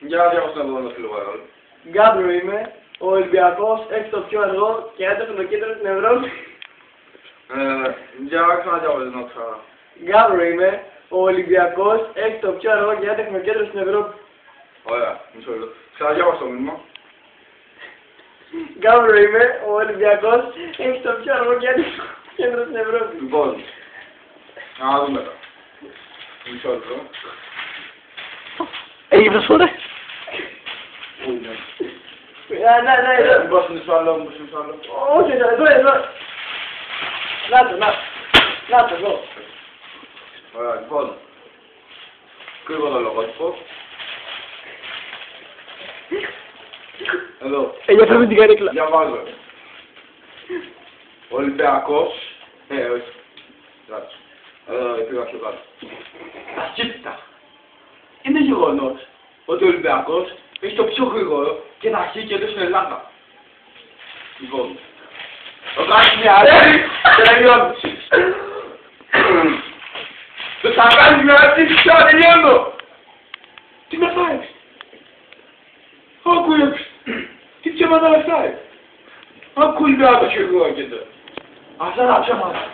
Για διάβασα εδώ ένα φίλο παρόλο. Γκάμπρο είμαι, ο Ολυμπιακός έχει το πιο αργό και έντεχνο κέντρο στην Ευρώπη. Για ξαναδιάβαζε να ξανά. Γκάμπρο είμαι, ο Ολυμπιακός έχει το πιο αργό και έντεχνο κέντρο στην Ευρώπη. Ωραία, μισό λεπτό. Ξαναδιάβασα το μήνυμα. Γκάμπρο είμαι, ο Ολυμπιακός έχει το πιο αργό και έντεχνο κέντρο στην Ευρώπη. Λοιπόν, να δούμε τώρα. Μισό λεπτό. Έχει προσφορές. Πού είναι? Ναι, εδώ. Μήπως είναι στο άλλο, μήπως είναι στο άλλο. Όχι, εδώ. Να το, εδώ. Ωραία, λοιπόν. Κρύβω το λογότυπο. Εδώ. Ενδιαφέρον την καρέκλα. Διαβάζω. Ολυμπιακός. Όχι. Κάτσε. Πήγα πιο κάτω. Ταχύτητα. Είναι γεγονός ότι ο Ολυμπιακός έχει το πιο γρήγορο και ταχύ κέντρο στην Ελλάδα. Λοιπόν. Το κάνεις μια αρέλη και τελειώνεις. Το θα κάνεις μια αρέλη και τελειώνω. Τι με φάει? Ακούγε. Τι ψέματα με φάει? Ακούγε το πιο γρήγορο κέντρο. Αυτά τα ψέματα.